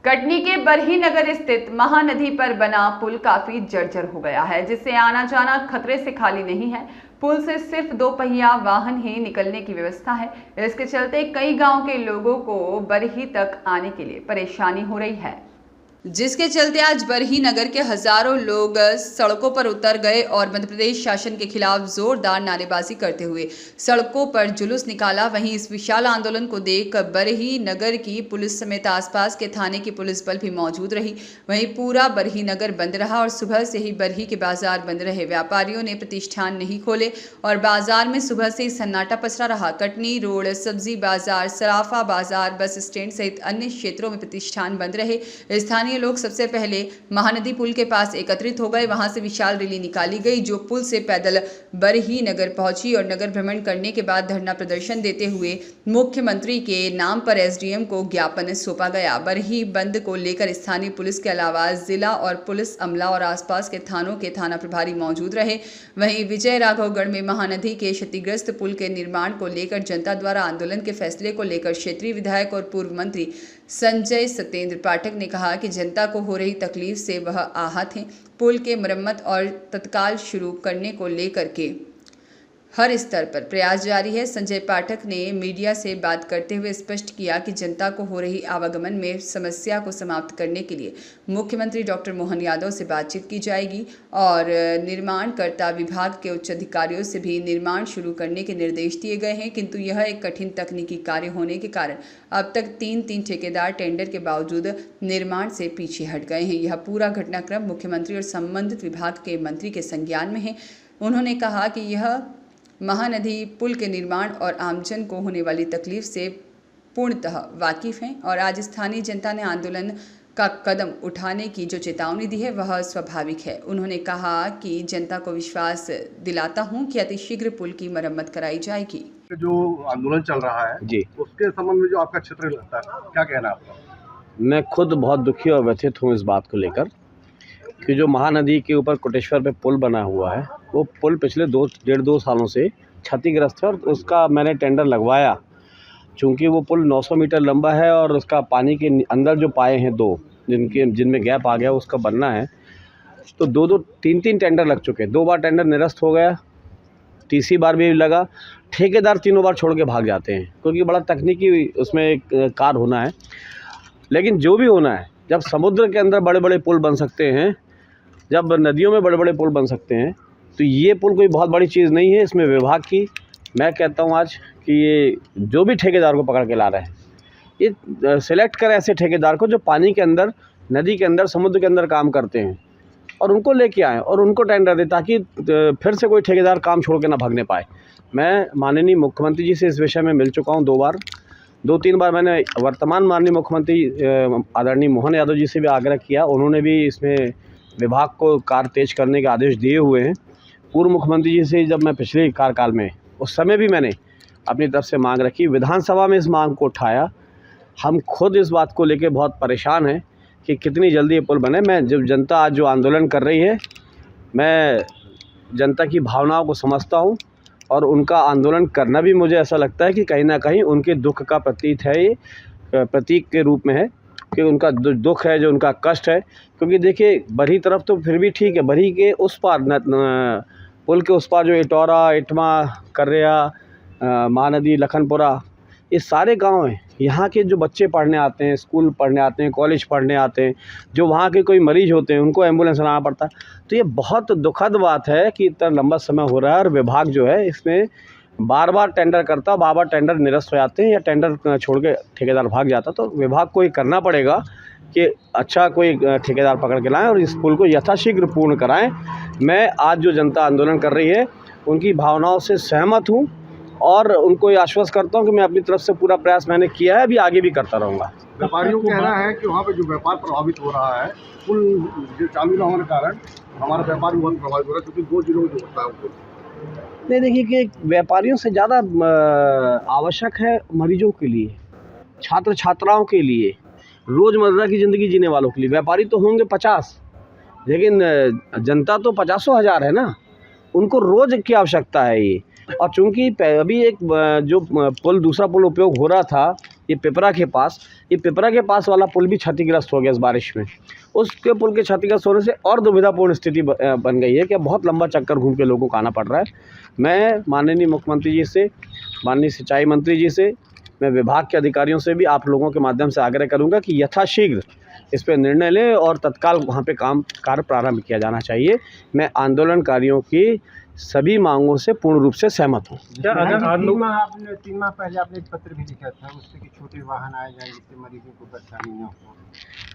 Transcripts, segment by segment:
कटनी के बरही नगर स्थित महानदी पर बना पुल काफी जर्जर हो गया है, जिससे आना जाना खतरे से खाली नहीं है। पुल से सिर्फ 2 पहिया वाहन ही निकलने की व्यवस्था है। इसके चलते कई गांव के लोगों को बरही तक आने के लिए परेशानी हो रही है, जिसके चलते आज बरही नगर के हजारों लोग सड़कों पर उतर गए और मध्य प्रदेश शासन के खिलाफ जोरदार नारेबाजी करते हुए सड़कों पर जुलूस निकाला। वहीं इस विशाल आंदोलन को देख बरही नगर की पुलिस समेत आसपास के थाने की पुलिस बल भी मौजूद रही। वहीं पूरा बरही नगर बंद रहा और सुबह से ही बरही के बाजार बंद रहे। व्यापारियों ने प्रतिष्ठान नहीं खोले और बाजार में सुबह से ही सन्नाटा पसरा रहा। कटनी रोड, सब्जी बाजार, सराफा बाजार, बस स्टैंड सहित अन्य क्षेत्रों में प्रतिष्ठान बंद रहे। स्थानीय लोग सबसे पहले महानदी पुल के पास एकत्रित हो गए। वहां से विशाल रैली निकाली गई, जो पुल से पैदल बरही नगर पहुंची और नगर भ्रमण करने के बाद धरना प्रदर्शन देते हुए मुख्यमंत्री के नाम पर एसडीएम को ज्ञापन सौंपा गया। बरही बंद को लेकर स्थानीय पुलिस के अलावा जिला और पुलिस अमला और आसपास के थानों के थाना प्रभारी मौजूद रहे। वहीं विजय राघवगढ़ में महानदी के क्षतिग्रस्त पुल के निर्माण को लेकर जनता द्वारा आंदोलन के फैसले को लेकर क्षेत्रीय विधायक और पूर्व मंत्री संजय सतेंद्र पाठक ने कहा कि जनता को हो रही तकलीफ से वह आहत हैं। पुल के मरम्मत और तत्काल शुरू करने को लेकर के हर स्तर पर प्रयास जारी है। संजय पाठक ने मीडिया से बात करते हुए स्पष्ट किया कि जनता को हो रही आवागमन में समस्या को समाप्त करने के लिए मुख्यमंत्री डॉक्टर मोहन यादव से बातचीत की जाएगी और निर्माणकर्ता विभाग के उच्च अधिकारियों से भी निर्माण शुरू करने के निर्देश दिए गए हैं, किंतु यह एक कठिन तकनीकी कार्य होने के कारण अब तक 3 ठेकेदार टेंडर के बावजूद निर्माण से पीछे हट गए हैं। यह पूरा घटनाक्रम मुख्यमंत्री और संबंधित विभाग के मंत्री के संज्ञान में है। उन्होंने कहा कि यह महानदी पुल के निर्माण और आमजन को होने वाली तकलीफ से पूर्णतः वाकिफ हैं और आज स्थानीय जनता ने आंदोलन का कदम उठाने की जो चेतावनी दी है वह स्वाभाविक है। उन्होंने कहा कि जनता को विश्वास दिलाता हूं कि अतिशीघ्र पुल की मरम्मत कराई जाएगी। जो आंदोलन चल रहा है जी, उसके संबंध में जो आपका क्षेत्र लगता है, क्या कहना है आपका? मैं खुद बहुत दुखी और व्यथित हूँ इस बात को लेकर कि जो महानदी के ऊपर कोटेश्वर पे पुल बना हुआ है, वो पुल पिछले 1.5-2 सालों से क्षतिग्रस्त है और उसका मैंने टेंडर लगवाया। चूँकि वो पुल 900 मीटर लंबा है और उसका पानी के अंदर जो पाए हैं 2 जिनमें गैप आ गया उसका बनना है, तो 3 टेंडर लग चुके हैं। 2 बार टेंडर निरस्त हो गया, तीसरी बार भी लगा। ठेकेदार 3 बार छोड़ के भाग जाते हैं क्योंकि बड़ा तकनीकी उसमें एक कार्य होना है। लेकिन जो भी होना है, जब समुद्र के अंदर बड़े बड़े पुल बन सकते हैं, जब नदियों में बड़े बड़े पुल बन सकते हैं, तो ये पुल कोई बहुत बड़ी चीज़ नहीं है। इसमें विभाग की मैं कहता हूँ आज कि ये जो भी ठेकेदार को पकड़ के ला रहे हैं, ये सेलेक्ट करें ऐसे ठेकेदार को जो पानी के अंदर, नदी के अंदर, समुद्र के अंदर काम करते हैं और उनको लेके आएँ और उनको टेंडर दें ताकि फिर से कोई ठेकेदार काम छोड़ के ना भागने पाए। मैं माननीय मुख्यमंत्री जी से इस विषय में मिल चुका हूँ 2 बार, 2-3 बार मैंने वर्तमान माननीय मुख्यमंत्री आदरणीय मोहन यादव जी से भी आग्रह किया। उन्होंने भी इसमें विभाग को कार्य तेज करने के आदेश दिए हुए हैं। पूर्व मुख्यमंत्री जी से जब मैं पिछले कार्यकाल में, उस समय भी मैंने अपनी तरफ से मांग रखी, विधानसभा में इस मांग को उठाया। हम खुद इस बात को लेकर बहुत परेशान हैं कि कितनी जल्दी ये पुल बने। मैं जब जनता आज जो आंदोलन कर रही है, मैं जनता की भावनाओं को समझता हूँ और उनका आंदोलन करना भी मुझे ऐसा लगता है कि कहीं ना कहीं उनके दुख का प्रतीक है, ये प्रतीक के रूप में है कि उनका दुख है, जो उनका कष्ट है। क्योंकि देखिए बरही तरफ तो फिर भी ठीक है, बरही के उस पार पुल के उस पार जो इटौरा, इटमा, कर्रेया, महानदी, लखनपुरा, ये सारे गांव हैं। यहाँ के जो बच्चे पढ़ने आते हैं, स्कूल पढ़ने आते हैं, कॉलेज पढ़ने आते हैं, जो वहाँ के कोई मरीज होते हैं उनको एम्बुलेंस लाना पड़ता है। तो ये बहुत दुखद बात है कि इतना लंबा समय हो रहा है और विभाग जो है इसमें बार टेंडर करता, बार टेंडर निरस्त हो जाते हैं या टेंडर छोड़ के ठेकेदार भाग जाता। तो विभाग को ये करना पड़ेगा कि अच्छा कोई ठेकेदार पकड़ के लाएँ और इस पुल को यथाशीघ्र पूर्ण कराएँ। मैं आज जो जनता आंदोलन कर रही है उनकी भावनाओं से सहमत हूँ और उनको ये आश्वस्त करता हूँ कि मैं अपनी तरफ से पूरा प्रयास मैंने किया है, अभी आगे भी करता रहूँगा। व्यापारियों को कहना है कि वहाँ पे जो व्यापार प्रभावित हो रहा है, पुल जो चालू न होने के कारण हमारा व्यापार बहुत प्रभावित हो रहा है, क्योंकि 2 जिलों में जो होता है उसको नहीं। देखिए कि व्यापारियों से ज़्यादा आवश्यक है मरीजों के लिए, छात्र छात्राओं के लिए, रोज़मर्रा की ज़िंदगी जीने वालों के लिए। व्यापारी तो होंगे 50, लेकिन जनता तो 50 हज़ार है ना, उनको रोज़ की आवश्यकता है ये। और चूँकि अभी एक जो पुल, दूसरा पुल उपयोग हो रहा था, ये पिपरा के पास वाला पुल भी क्षतिग्रस्त हो गया इस बारिश में। उसके पुल के क्षतिग्रस्त होने से और दुविधापूर्ण स्थिति बन गई है कि बहुत लंबा चक्कर घूम के लोगों को आना पड़ रहा है। मैं माननीय मुख्यमंत्री जी से, माननीय सिंचाई मंत्री जी से, मैं विभाग के अधिकारियों से भी आप लोगों के माध्यम से आग्रह करूंगा कि यथाशीघ्र इस पर निर्णय लें और तत्काल वहाँ पे कार्य प्रारंभ किया जाना चाहिए। मैं आंदोलनकारियों की सभी मांगों से पूर्ण रूप से सहमत हूँ। आपने 3 माह पहले आपने एक पत्र भी लिखा था उससे कि छोटे वाहन आए जाएं जिससे मरीजों को परेशानी न हो।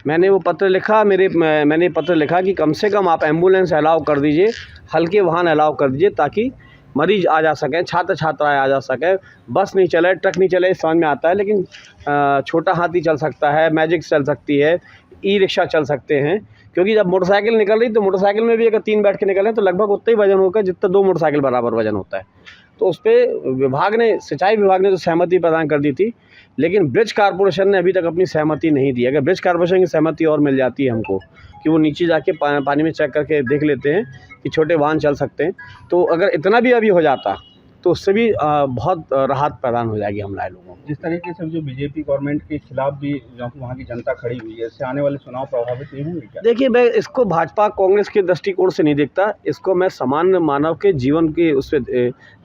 मैंने वो पत्र लिखा, मैंने पत्र लिखा कि कम से कम आप एम्बुलेंस अलाउ कर दीजिए, हल्के वाहन अलाउ कर दीजिए ताकि मरीज आ जा सकें, छात्र छात्राएँ आ जा सकें। बस नहीं चले, ट्रक नहीं चले, समझ में आता है, लेकिन छोटा हाथी चल सकता है, मैजिक चल सकती है, ई रिक्शा चल सकते हैं। क्योंकि जब मोटरसाइकिल निकल रही तो मोटरसाइकिल में भी अगर 3 बैठ के निकलें तो लगभग उतना ही वजन होगा जितना 2 मोटरसाइकिल बराबर वजन होता है। तो उस पर सिंचाई विभाग ने तो सहमति प्रदान कर दी थी, लेकिन ब्रिज कॉर्पोरेशन ने अभी तक अपनी सहमति नहीं दी। अगर ब्रिज कॉर्पोरेशन की सहमति और मिल जाती है हमको कि वो नीचे जाके पानी में चेक करके देख लेते हैं कि छोटे वाहन चल सकते हैं, तो अगर इतना भी अभी हो जाता तो उससे भी बहुत राहत प्रदान हो जाएगी हम लोगों को। जिस तरीके से जो बीजेपी गवर्नमेंट के खिलाफ भी वहाँ की जनता खड़ी हुई है, इससे आने वाले चुनाव प्रभावित नहीं होंगे क्या? देखिए, मैं इसको भाजपा कांग्रेस के दृष्टिकोण से नहीं देखता, इसको मैं सामान्य मानव के जीवन के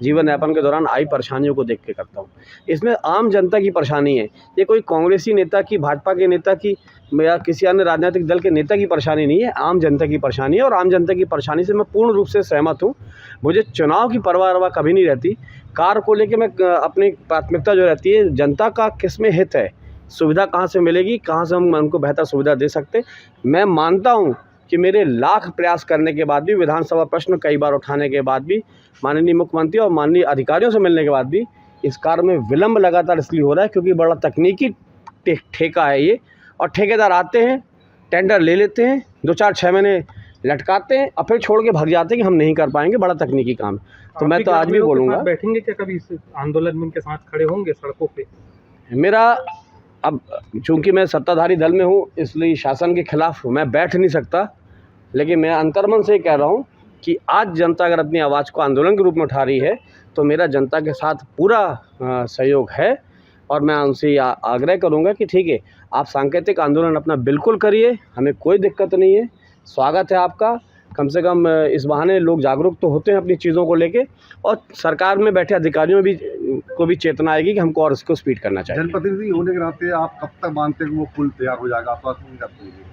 जीवन यापन के दौरान आई परेशानियों को देख के करता हूँ। इसमें आम जनता की परेशानी है, ये कोई कांग्रेसी नेता की, भाजपा के नेता की या किसी अन्य राजनीतिक दल के नेता की परेशानी नहीं है, आम जनता की परेशानी है। और आम जनता की परेशानी से मैं पूर्ण रूप से सहमत हूँ। मुझे चुनाव की परवाह कभी नहीं रहती। कार्य को लेकर मैं अपनी प्राथमिकता जो रहती है, जनता का किस में हित है, सुविधा कहाँ से मिलेगी, कहाँ से हम उनको बेहतर सुविधा दे सकते। मैं मानता हूँ कि मेरे लाख प्रयास करने के बाद भी, विधानसभा प्रश्न कई बार उठाने के बाद भी, माननीय मुख्यमंत्री और माननीय अधिकारियों से मिलने के बाद भी इस कार्य में विलम्ब लगातार इसलिए हो रहा है क्योंकि बड़ा तकनीकी ठेका है ये। और ठेकेदार आते हैं, टेंडर ले लेते हैं, 2-4-6 महीने लटकाते हैं और फिर छोड़ के भाग जाते हैं कि हम नहीं कर पाएंगे, बड़ा तकनीकी काम है। तो मैं तो आज भी बोलूँगा, बैठेंगे क्या कभी इस आंदोलन में उनके साथ खड़े होंगे सड़कों पे? मेरा अब चूँकि मैं सत्ताधारी दल में हूँ इसलिए शासन के खिलाफ मैं बैठ नहीं सकता, लेकिन मैं अंतर्मन से कह रहा हूँ कि आज जनता अगर अपनी आवाज़ को आंदोलन के रूप में उठा रही है तो मेरा जनता के साथ पूरा सहयोग है। और मैं उनसे आग्रह करूंगा कि ठीक है, आप सांकेतिक आंदोलन अपना बिल्कुल करिए, हमें कोई दिक्कत नहीं है, स्वागत है आपका। कम से कम इस बहाने लोग जागरूक तो होते हैं अपनी चीज़ों को लेके, और सरकार में बैठे अधिकारियों को भी चेतना आएगी कि हमको और इसको स्पीड करना चाहिए। जनप्रतिनिधि होने के नाते आप कब तक मानते हैं कि वो पुल तैयार हो जाएगा? आप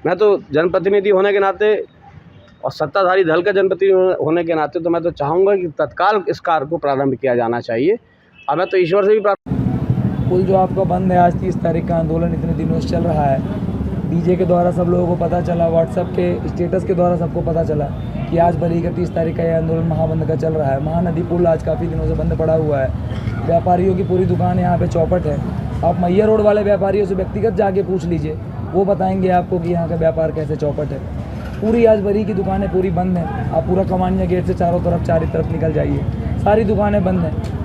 मैं तो जनप्रतिनिधि होने के नाते और सत्ताधारी दल का जनप्रतिनिधि होने के नाते तो मैं तो चाहूँगा कि तत्काल इस कार्य को प्रारंभ किया जाना चाहिए। और मैं तो ईश्वर से भी पुल जो आपका बंद है, आज 30 तारीख का आंदोलन इतने दिनों से चल रहा है, डीजे के द्वारा सब लोगों को पता चला, व्हाट्सएप के स्टेटस के द्वारा सबको पता चला कि आज बरी का 30 तारीख का ये आंदोलन महाबंद का चल रहा है। महानदी पुल आज काफ़ी दिनों से बंद पड़ा हुआ है। व्यापारियों की पूरी दुकान यहाँ पे चौपट है। आप मैया रोड वाले व्यापारियों से व्यक्तिगत जाके पूछ लीजिए, वो बताएंगे आपको कि यहाँ का व्यापार कैसे चौपट है। पूरी आज बरी की दुकानें पूरी बंद हैं। आप पूरा कमानिया गेट से चारों तरफ निकल जाइए, सारी दुकानें बंद हैं।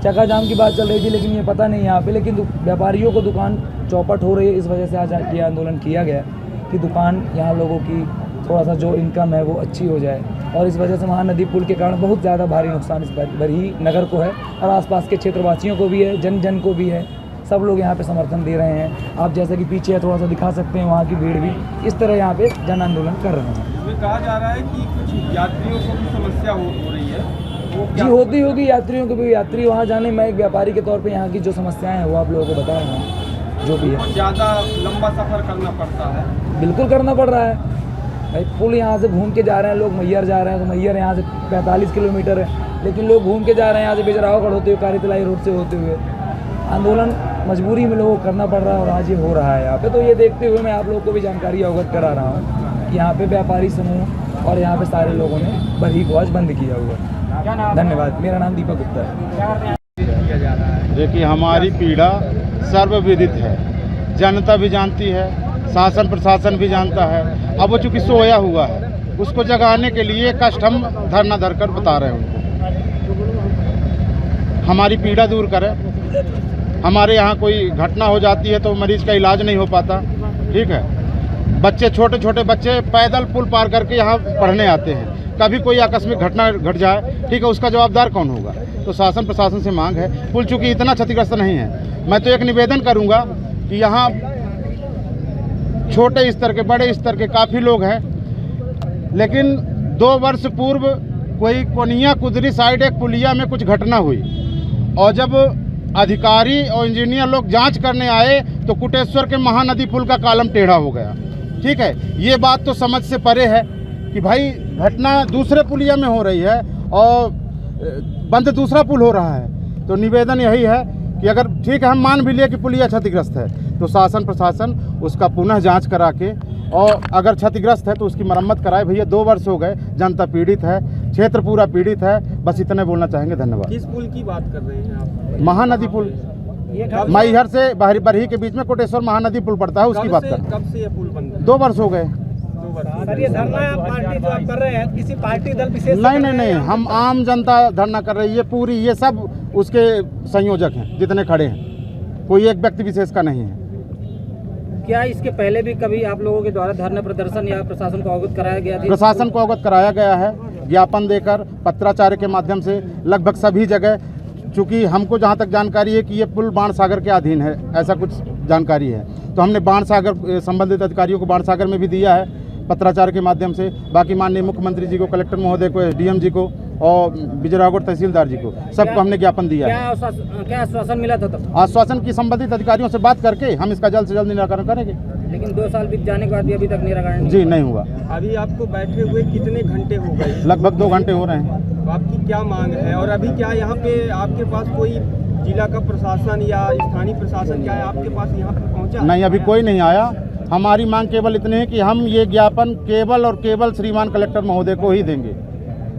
चक्का जाम की बात चल रही थी, लेकिन ये पता नहीं यहाँ पे, लेकिन व्यापारियों को दुकान चौपट हो रही है। इस वजह से आज ये आंदोलन किया गया कि दुकान यहाँ लोगों की थोड़ा सा जो इनकम है वो अच्छी हो जाए। और इस वजह से महानदी पुल के कारण बहुत ज़्यादा भारी नुकसान इस बरही नगर को है और आसपास के क्षेत्रवासियों को भी है, जन को भी है। सब लोग यहाँ पे समर्थन दे रहे हैं। आप जैसा कि पीछे थोड़ा सा दिखा सकते हैं, वहाँ की भीड़ भी इस तरह यहाँ पे जन आंदोलन कर रहे हैं। इसमें कहा जा रहा है कि कुछ यात्रियों को भी समस्या हो रही है। जी होती होगी यात्रियों को भी। यात्री वहाँ जाने, मैं एक व्यापारी के तौर पे यहाँ की जो समस्याएं हैं वो आप लोगों को बता रहा हूँ। जो भी है, ज़्यादा लंबा सफ़र करना पड़ता है। बिल्कुल करना पड़ रहा है भाई। पुल यहाँ से घूम के जा रहे हैं लोग, मैयर जा रहे हैं, तो मैयर यहाँ से 45 किलोमीटर है, लेकिन लोग घूम के जा रहे हैं यहाँ से बेजरावगढ़ होते हुए, कारीतलाई रोड से होते हुए। आंदोलन मजबूरी में लोगों को करना पड़ रहा है और आज ये हो रहा है यहाँ पे। तो ये देखते हुए मैं आप लोगों को भी जानकारी अवगत करा रहा हूँ कि यहाँ पे व्यापारी समूह और यहाँ पे सारे लोगों ने बरही को आज बंद किया हुआ है। धन्यवाद। मेरा नाम दीपक गुप्ता है। देखिए, हमारी पीड़ा सर्वविदित है, जनता भी जानती है, शासन प्रशासन भी जानता है। अब वो चूँकि सोया हुआ है, उसको जगाने के लिए कष्ट हम धरना धरकर बता रहे हैं उनको। हमारी पीड़ा दूर करें। हमारे यहाँ कोई घटना हो जाती है तो मरीज का इलाज नहीं हो पाता, ठीक है। बच्चे, छोटे छोटे बच्चे पैदल पुल पार करके यहाँ पढ़ने आते हैं। कभी कोई आकस्मिक घटना घट जाए, ठीक है, उसका जवाबदार कौन होगा? तो शासन प्रशासन से मांग है। पुल चूँकि इतना क्षतिग्रस्त नहीं है, मैं तो एक निवेदन करूँगा कि यहाँ छोटे स्तर के बड़े स्तर के काफ़ी लोग हैं, लेकिन 2 वर्ष पूर्व कोई कोनिया कुदरी साइड एक पुलिया में कुछ घटना हुई और जब अधिकारी और इंजीनियर लोग जांच करने आए तो कुटेश्वर के महानदी पुल का कॉलम टेढ़ा हो गया। ठीक है, ये बात तो समझ से परे है कि भाई घटना दूसरे पुलिया में हो रही है और बंद दूसरा पुल हो रहा है। तो निवेदन यही है कि अगर ठीक है हम मान भी लिए कि पुलिया क्षतिग्रस्त है तो शासन प्रशासन उसका पुनः जांच करा के और अगर क्षतिग्रस्त है तो उसकी मरम्मत कराए। भैया 2 वर्ष हो गए, जनता पीड़ित है, क्षेत्र पूरा पीड़ित है। बस इतने बोलना चाहेंगे। धन्यवाद। किस पुल की बात कर रहे हैं आप? महानदी पुल, मैहर से बरही के बीच में कोटेश्वर महानदी पुल पड़ता है, उसकी बात कर। कब से ये पुल बन रहा 2 वर्ष हो गए। सर, ये धरना पार्टी जो आप कर रहे हैं किसी पार्टी दल विशेष से नहीं, हम आम जनता धरना कर रही है पूरी। ये सब उसके संयोजक हैं जितने खड़े हैं, कोई एक व्यक्ति विशेष का नहीं है। क्या इसके पहले भी कभी आप लोगों के द्वारा धरना प्रदर्शन या प्रशासन को अवगत कराया गया था? प्रशासन को अवगत कराया गया है, ज्ञापन देकर, पत्राचार के माध्यम से लगभग सभी जगह। चूँकि हमको जहाँ तक जानकारी है कि ये पुल बाणसागर के अधीन है, ऐसा कुछ जानकारी है, तो हमने बाणसागर संबंधित अधिकारियों को बाणसागर में भी दिया है पत्राचार के माध्यम से। बाकी माननीय मुख्यमंत्री जी को, कलेक्टर महोदय को, एसडीएम जी को और बिजरागढ़ तहसीलदार जी को, सबको हमने ज्ञापन दिया है। क्या आश्वासन मिला था तब? आश्वासन की संबंधित अधिकारियों से बात करके हम इसका जल्द से जल्द निराकरण करेंगे। लेकिन 2 साल बीत जाने के बाद भी अभी तक निराकरण जी नहीं हुआ। अभी आपको बैठे हुए कितने घंटे हो गए? लगभग 2 घंटे हो रहे हैं। तो आपकी क्या मांग है? और अभी क्या यहाँ पे आपके पास कोई जिला का प्रशासन या स्थानीय प्रशासन क्या है आपके पास यहाँ पे पहुँचा? नहीं, अभी कोई नहीं आया। हमारी मांग केवल इतनी है कि हम ये ज्ञापन केवल और केवल श्रीमान कलेक्टर महोदय को ही देंगे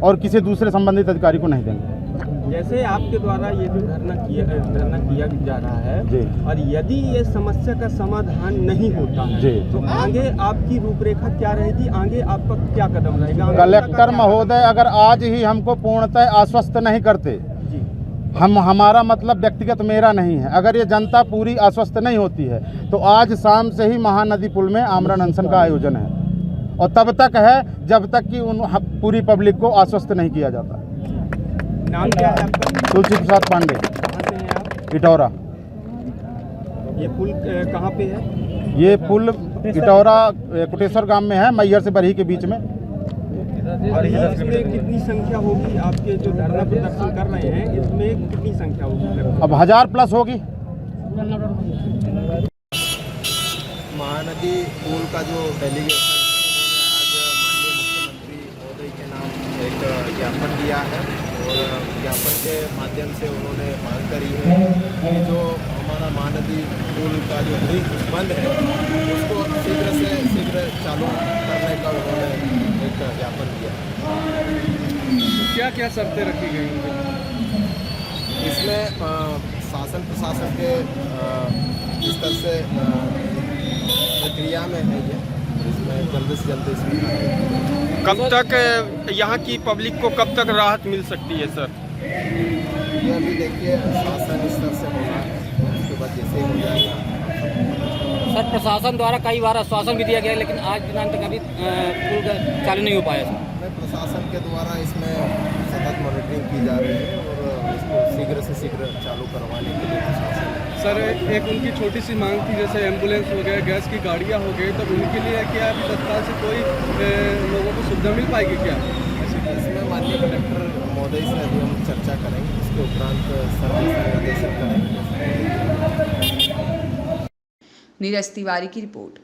और किसी दूसरे संबंधित अधिकारी को नहीं देंगे। जैसे आपके द्वारा ये जो धरना किया जा रहा है जी, और यदि ये समस्या का समाधान नहीं होता है जी, तो आगे आपकी रूपरेखा क्या रहेगी? आगे आपका क्या कदम रहेगा? कलेक्टर महोदय अगर आज ही हमको पूर्णतः आश्वस्त नहीं करते, हमारा मतलब व्यक्तिगत मेरा नहीं है, अगर ये जनता पूरी आश्वस्त नहीं होती है तो आज शाम से ही महानदी पुल में आमरण अनशन का आयोजन है और तब तक है जब तक कि पूरी पब्लिक को आश्वस्त नहीं किया जाता। नाम क्या है आपका? तुलसी प्रसाद पांडे। कहाँ से हैं आप? इटौरा। ये पुल कहाँ पे है? ये पुल इटौरा कुटेश्वर गांव में है, मैहर से बरही के बीच में। और इसमें कितनी संख्या होगी? आपके जो धरना प्रदर्शन कर रहे हैं इसमें कितनी संख्या होगी? अब 1000+ होगी। महानदी पुल का जो डेलीगेशन है उन्होंने आज माननीय मुख्यमंत्री महोदय के नाम एक ज्ञापन दिया है और ज्ञापन के माध्यम से उन्होंने मांग करी है कि जो हमारा महानदी पुल का जो ब्रिज बंद है उसको शीघ्र से शीघ्र चालू करने का उन्होंने एक ज्ञापन दिया। क्या क्या शर्तें रखी गई इसमें? शासन प्रशासन के स्तर से प्रक्रिया में है ये, इसमें जल्द से जल्द इसमें कब तक यहाँ की पब्लिक को कब तक राहत मिल सकती है सर? ये अभी देखिए शासन स्तर से होना है, उसके बाद जैसे हो जाएगा। सर, प्रशासन द्वारा कई बार आश्वासन भी दिया गया लेकिन आज दिनांक तक अभी पुल चालू नहीं हो पाया सर। प्रशासन के द्वारा इसमें सतत मॉनिटरिंग की जा रही है और इसको शीघ्र से शीघ्र चालू करवाने के लिए प्रशासन। सर, एक उनकी छोटी सी मांग थी, जैसे एम्बुलेंस हो गया, गैस की गाड़ियाँ हो गई, तो उनके लिए क्या अभी तत्काल से कोई लोगों को सुविधा मिल पाएगी क्या? इसमें माननीय कलेक्टर महोदय से अभी हम चर्चा करेंगे, इसके उपरांत निर्देशन करेंगे। नीरज तिवारी की रिपोर्ट।